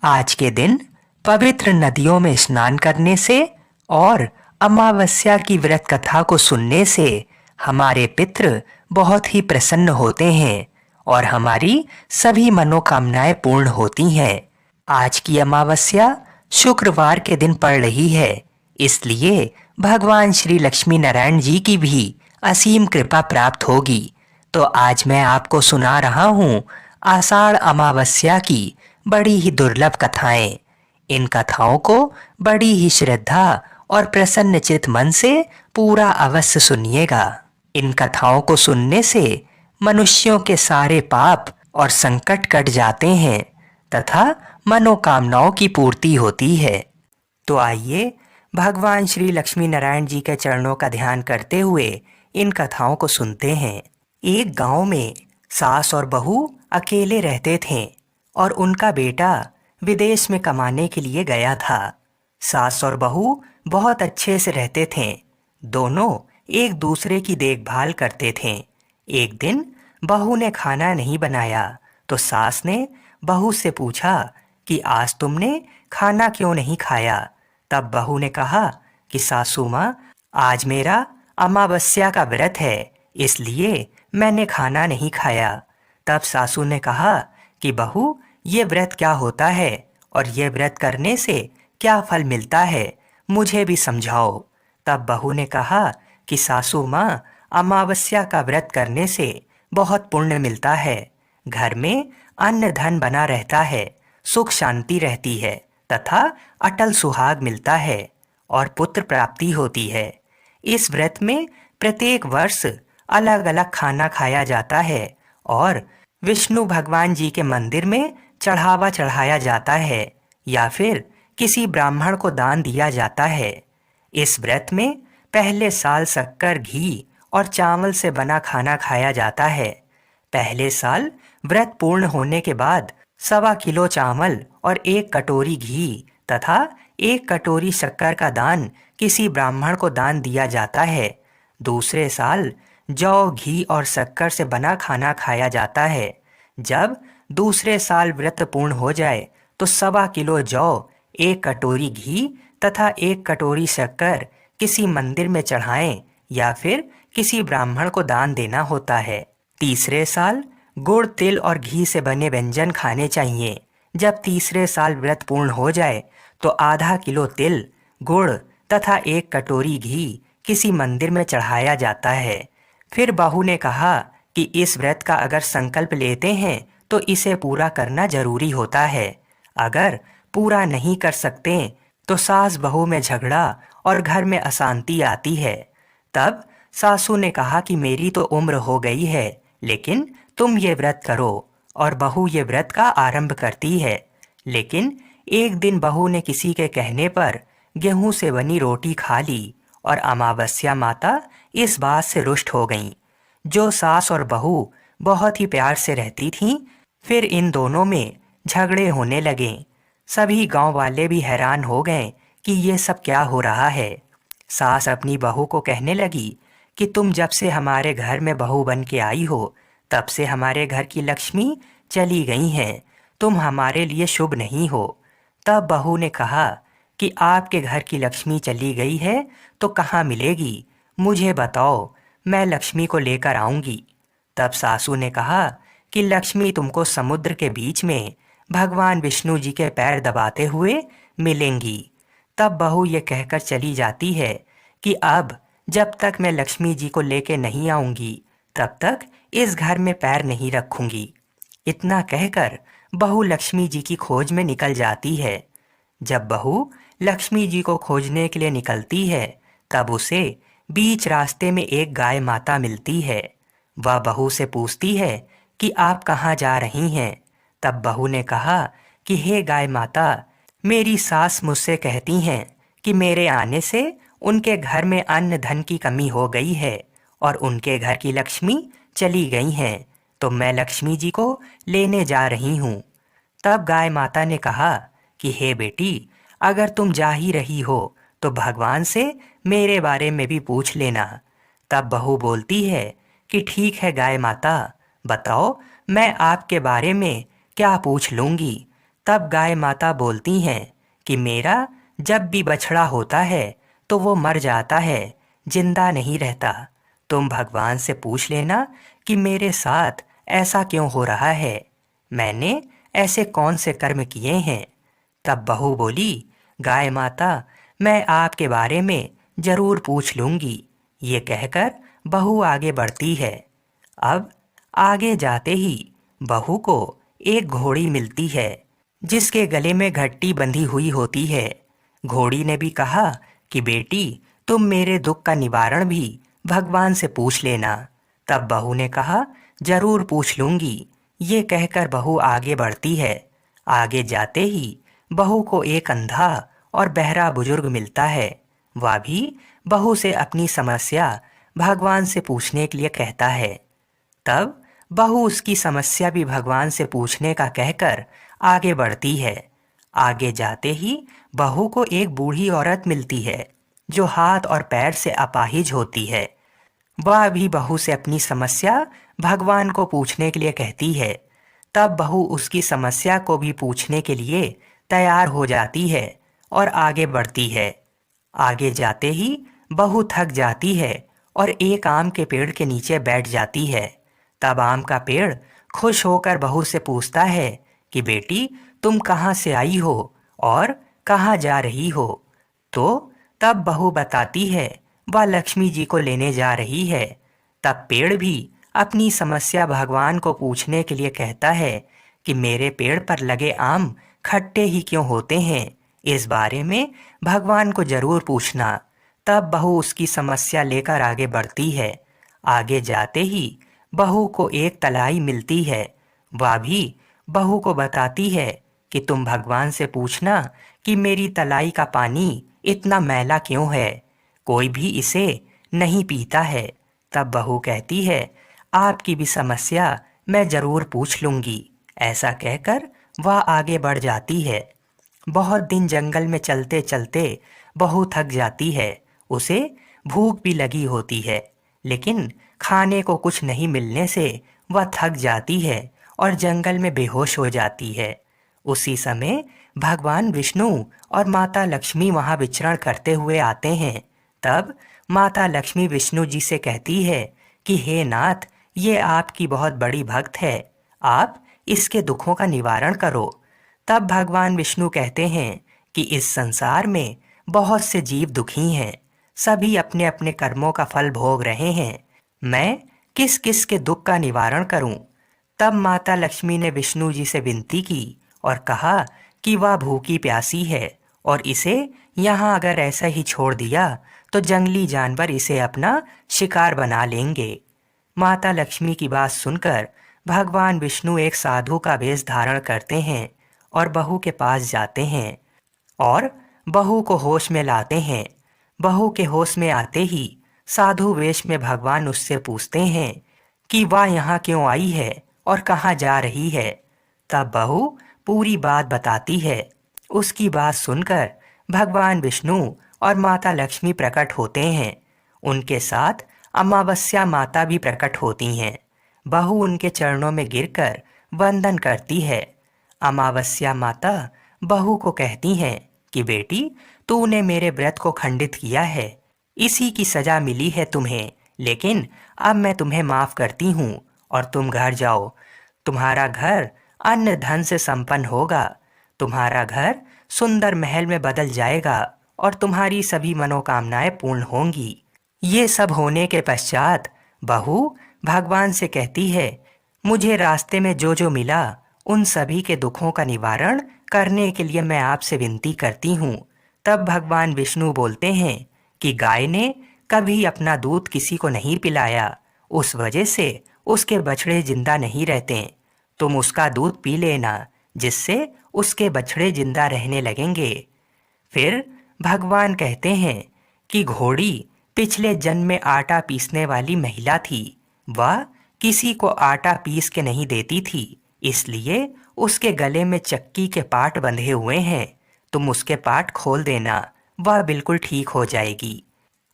आज के दिन पवित्र नदियों में स्नान करने से और अमावस्या की व्रत कथा को सुनने से हमारे पितृ बहुत ही प्रसन्न होते हैं और हमारी सभी मनोकामनाएं पूर्ण होती हैं। आज की अमावस्या शुक्रवार के दिन पड़ रही है, इसलिए भगवान श्री लक्ष्मी नारायण जी की भी असीम कृपा प्राप्त होगी। तो आज मैं आपको सुना रहा हूँ आषाढ़ अमावस्या की बड़ी ही दुर्लभ कथाएं। इन कथाओं को बड़ी ही श्रद्धा और प्रसन्नचित मन से पूरा अवश्य सुनिएगा। इन कथाओं को सुनने से मनुष्यों के सारे पाप और संकट कट जाते हैं तथा मनोकामनाओं की पूर्ति होती है। तो आइए भगवान श्री लक्ष्मी नारायण जी के चरणों का ध्यान करते हुए इन कथाओं को सुनते हैं। एक गांव में सास और बहू अकेले रहते थे और उनका बेटा विदेश में कमाने के लिए गया था। सास और बहू बहुत अच्छे से रहते थे। दोनों एक दूसरे की देखभाल करते थे। एक दिन बहू ने खाना नहीं बनाया तो सास ने बहू से पूछा कि आज तुमने खाना क्यों नहीं खाया। तब बहू ने कहा कि सासू माँ, आज मेरा अमावस्या का व्रत है, इसलिए मैंने खाना नहीं खाया। तब सासू ने कहा कि बहू, ये व्रत क्या होता है और ये व्रत करने से क्या फल मिलता है, मुझे भी समझाओ। तब बहू ने कहा कि सासू माँ, अमावस्या का व्रत करने से बहुत पुण्य मिलता है, घर में अन्न धन बना रहता है, सुख शांति रहती है तथा अटल सुहाग मिलता है और पुत्र प्राप्ति होती है। इस व्रत में प्रत्येक वर्ष अलग अलग खाना खाया जाता है और विष्णु भगवान जी के मंदिर में चढ़ावा चढ़ाया जाता है या फिर किसी ब्राह्मण को दान दिया जाता है। इस व्रत में पहले साल शक्कर, घी और चावल से बना खाना खाया जाता है। पहले साल व्रत पूर्ण होने के बाद 1.25 किलो चावल और 1 कटोरी घी तथा 1 कटोरी शक्कर का दान किसी ब्राह्मण को दान दिया जाता है। दूसरे साल जौ, घी और शक्कर से बना खाना खाया जाता है। जब दूसरे साल व्रत पूर्ण हो जाए तो 1.25 किलो जौ, 1 कटोरी घी तथा 1 कटोरी शक्कर किसी मंदिर में चढ़ाएं या फिर किसी ब्राह्मण को दान देना होता है। तीसरे साल गुड़, तिल और घी से बने व्यंजन खाने चाहिए। जब तीसरे साल व्रत पूर्ण हो जाए तो आधा किलो तिल, गुड़ तथा 1 कटोरी घी किसी मंदिर में चढ़ाया जाता है। फिर बहू ने कहा कि इस व्रत का अगर संकल्प लेते हैं तो इसे पूरा करना जरूरी होता है। अगर पूरा नहीं कर सकते तो सास बहू में झगड़ा और घर में अशांति आती है। तब सासू ने कहा कि मेरी तो उम्र हो गई है, लेकिन तुम ये व्रत करो, और बहू ये व्रत का आरंभ करती है। लेकिन एक दिन बहू ने किसी के कहने पर गेहूं से बनी रोटी खा ली और अमावस्या माता इस बात से रुष्ट हो गईं। जो सास और बहू बहुत ही प्यार से रहती थीं, फिर इन दोनों में झगड़े होने लगे। सभी गांव वाले भी हैरान हो गए कि ये सब क्या हो रहा है। सास अपनी बहू को कहने लगी कि तुम जब से हमारे घर में बहू बन के आई हो, तब से हमारे घर की लक्ष्मी चली गई हैं। तुम हमारे लिए शुभ नहीं हो। तब बहू ने कहा कि आपके घर की लक्ष्मी चली गई है तो कहाँ मिलेगी, मुझे बताओ, मैं लक्ष्मी को लेकर आऊंगी। तब सासू ने कहा कि लक्ष्मी तुमको समुद्र के बीच में भगवान विष्णु जी के पैर दबाते हुए मिलेंगी। तब बहू ये कहकर चली जाती है कि अब जब तक मैं लक्ष्मी जी को लेके नहीं आऊंगी तब तक इस घर में पैर नहीं रखूंगी। इतना कहकर बहू लक्ष्मी जी की खोज में निकल जाती है। जब बहू लक्ष्मी जी को खोजने के लिए निकलती है तब उसे बीच रास्ते में एक गाय माता मिलती है। वह बहू से पूछती है कि आप कहाँ जा रही हैं। तब बहू ने कहा कि हे गाय माता, मेरी सास मुझसे कहती हैं कि मेरे आने से उनके घर में अन्न धन की कमी हो गई है और उनके घर की लक्ष्मी चली गई हैं, तो मैं लक्ष्मी जी को लेने जा रही हूँ। तब गाय माता ने कहा कि हे बेटी, अगर तुम जा ही रही हो तो भगवान से मेरे बारे में भी पूछ लेना। तब बहू बोलती है कि ठीक है गाय माता, बताओ मैं आपके बारे में क्या पूछ लूँगी। तब गाय माता बोलती हैं कि मेरा जब भी बछड़ा होता है तो वो मर जाता है, जिंदा नहीं रहता। तुम भगवान से पूछ लेना कि मेरे साथ ऐसा क्यों हो रहा है, मैंने ऐसे कौन से कर्म किए हैं। तब बहू बोली, गाय माता, मैं आपके बारे में जरूर पूछ लूंगी। ये कहकर बहू आगे बढ़ती है। अब आगे जाते ही बहू को एक घोड़ी मिलती है, जिसके गले में घट्टी बंधी हुई होती है। घोड़ी ने भी कहा कि बेटी, तुम मेरे दुख का निवारण भी भगवान से पूछ लेना। तब बहू ने कहा, जरूर पूछ लूंगी। ये कहकर बहू आगे बढ़ती है। आगे जाते ही बहू को एक अंधा और बहरा बुजुर्ग मिलता है। वह भी बहू से अपनी समस्या भगवान से पूछने के लिए कहता है। तब बहू उसकी समस्या भी भगवान से पूछने का कहकर आगे बढ़ती है। आगे जाते ही बहू को एक बूढ़ी औरत मिलती है, जो हाथ और पैर से अपाहिज होती है। वह भी बहू से अपनी समस्या भगवान को पूछने के लिए कहती है। तब बहू उसकी समस्या को भी पूछने के लिए तैयार हो जाती है और आगे बढ़ती है। आगे जाते ही बहू थक जाती है और एक आम के पेड़ के नीचे बैठ जाती है। तब आम का पेड़ खुश होकर बहू से पूछता है कि बेटी, तुम कहाँ से आई हो और कहाँ जा रही हो। तो तब बहू बताती है वह लक्ष्मी जी को लेने जा रही है। तब पेड़ भी अपनी समस्या भगवान को पूछने के लिए कहता है कि मेरे पेड़ पर लगे आम खट्टे ही क्यों होते हैं, इस बारे में भगवान को जरूर पूछना। तब बहू उसकी समस्या लेकर आगे बढ़ती है। आगे जाते ही बहू को एक तलाई मिलती है। वह भी बहू को बताती है कि तुम भगवान से पूछना कि मेरी तलाई का पानी इतना मैला क्यों है, कोई भी इसे नहीं पीता है। तब बहू कहती है, आपकी भी समस्या मैं जरूर पूछ लूंगी। ऐसा कहकर वह आगे बढ़ जाती है। बहुत दिन जंगल में चलते चलते बहू थक जाती है। उसे भूख भी लगी होती है, लेकिन खाने को कुछ नहीं मिलने से वह थक जाती है और जंगल में बेहोश हो जाती है। उसी समय भगवान विष्णु और माता लक्ष्मी वहां विचरण करते हुए आते हैं। तब माता लक्ष्मी विष्णु जी से कहती है कि हे नाथ, ये आपकी बहुत बड़ी भक्त है, आप इसके दुखों का निवारण करो। तब भगवान विष्णु कहते हैं कि इस संसार में बहुत से जीव दुखी हैं, सभी अपने अपने कर्मों का फल भोग रहे हैं, मैं किस किस के दुख का निवारण करूं। तब माता लक्ष्मी ने विष्णु जी से विनती की और कहा कि वह भूखी प्यासी है और इसे यहाँ अगर ऐसा ही छोड़ दिया तो जंगली जानवर इसे अपना शिकार बना लेंगे। माता लक्ष्मी की बात सुनकर भगवान विष्णु एक साधु का वेश धारण करते हैं और बहू के पास जाते हैं और बहू को होश में लाते हैं। बहू के होश में आते ही साधु वेश में भगवान उससे पूछते हैं कि वह यहाँ क्यों आई है और कहाँ जा रही है। तब बहू पूरी बात बताती है। उसकी बात सुनकर भगवान विष्णु और माता लक्ष्मी प्रकट होते हैं। उनके साथ अमावस्या माता भी प्रकट होती हैं। बहू उनके चरणों में गिरकर वंदन करती है। अमावस्या माता बहू को कहती हैं कि बेटी, तूने मेरे व्रत को खंडित किया है, इसी की सजा मिली है तुम्हें, लेकिन अब मैं तुम्हें माफ करती हूँ और तुम घर जाओ। तुम्हारा घर अन्न धन से संपन्न होगा, तुम्हारा घर सुंदर महल में बदल जाएगा और तुम्हारी सभी मनोकामनाएं पूर्ण होंगी। ये सब होने के पश्चात बहू भगवान से कहती है, मुझे रास्ते में जो जो मिला उन सभी के दुखों का निवारण करने के लिए मैं आपसे विनती करती हूँ। तब भगवान विष्णु बोलते हैं कि गाय ने कभी अपना दूध किसी को नहीं पिलाया, उस वजह से उसके बछड़े जिंदा नहीं रहते। तुम उसका दूध पी लेना, जिससे उसके बछड़े जिंदा रहने लगेंगे। फिर भगवान कहते हैं कि घोड़ी पिछले जन्म में आटा पीसने वाली महिला थी। वह किसी को आटा पीस के नहीं देती थी, इसलिए उसके गले में चक्की के पाट बंधे हुए हैं। तुम उसके पाट खोल देना, वह बिल्कुल ठीक हो जाएगी।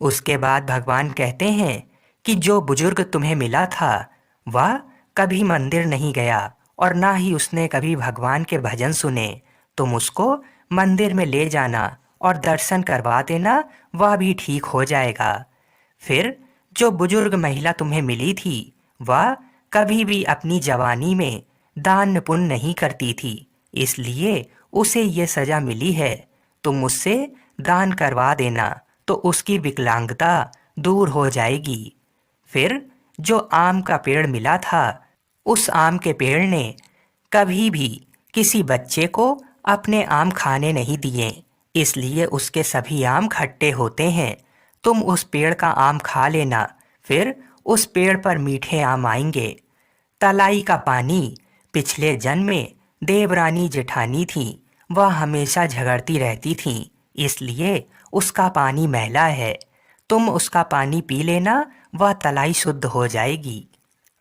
उसके बाद भगवान कहते हैं कि जो बुजुर्ग तुम्हें मिला था वह कभी मंदिर नहीं गया और ना ही उसने कभी भगवान के भजन सुने। तुम उसको मंदिर में ले जाना और दर्शन करवा देना, वह भी ठीक हो जाएगा। फिर जो बुजुर्ग महिला तुम्हें मिली थी, वह कभी भी अपनी जवानी में दान पुण्य नहीं करती थी, इसलिए उसे ये सजा मिली है। तुम उससे दान करवा देना तो उसकी विकलांगता दूर हो जाएगी। फिर जो आम का पेड़ मिला था, उस आम के पेड़ ने कभी भी किसी बच्चे को अपने आम खाने नहीं दिए, इसलिए उसके सभी आम खट्टे होते हैं। तुम उस पेड़ का आम खा लेना, फिर उस पेड़ पर मीठे आम आएंगे। तलाई का पानी पिछले जन्म में देवरानी जेठानी थी, वह हमेशा झगड़ती रहती थी, इसलिए उसका पानी मैला है। तुम उसका पानी पी लेना, वह तलाई शुद्ध हो जाएगी।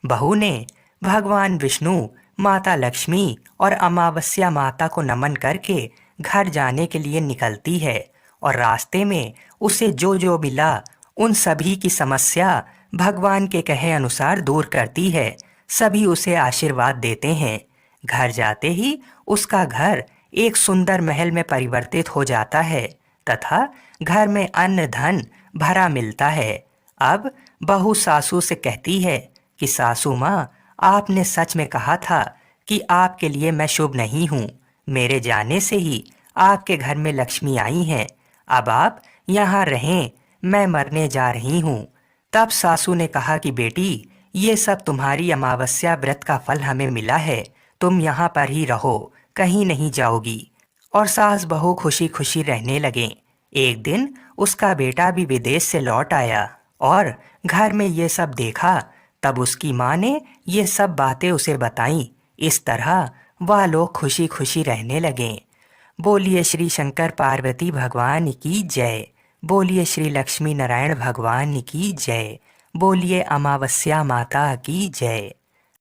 बहू ने भगवान विष्णु, माता लक्ष्मी और अमावस्या माता को नमन करके घर जाने के लिए निकलती है और रास्ते में उसे जो जो मिला उन सभी की समस्या भगवान के कहे अनुसार दूर करती है। सभी उसे आशीर्वाद देते हैं। घर जाते ही उसका घर एक सुंदर महल में परिवर्तित हो जाता है तथा घर में अन्न धन भरा मिलता है। अब बहू सासू से कहती है कि सासू माँ, आपने सच में कहा था कि आपके लिए मैं शुभ नहीं हूँ। मेरे जाने से ही आपके घर में लक्ष्मी आई हैं। अब आप यहाँ रहें, मैं मरने जा रही हूँ। तब सासू ने कहा कि बेटी, ये सब तुम्हारी अमावस्या व्रत का फल हमें मिला है, तुम यहाँ पर ही रहो, कहीं नहीं जाओगी। और सास बहू खुशी खुशी रहने लगे। एक दिन उसका बेटा भी विदेश से लौट आया और घर में ये सब देखा। तब उसकी माँ ने ये सब बातें उसे बताईं। इस तरह वह लोग खुशी खुशी रहने लगे। बोलिए श्री शंकर पार्वती भगवान की जय। बोलिए श्री लक्ष्मी नारायण भगवान की जय। बोलिए अमावस्या माता की जय।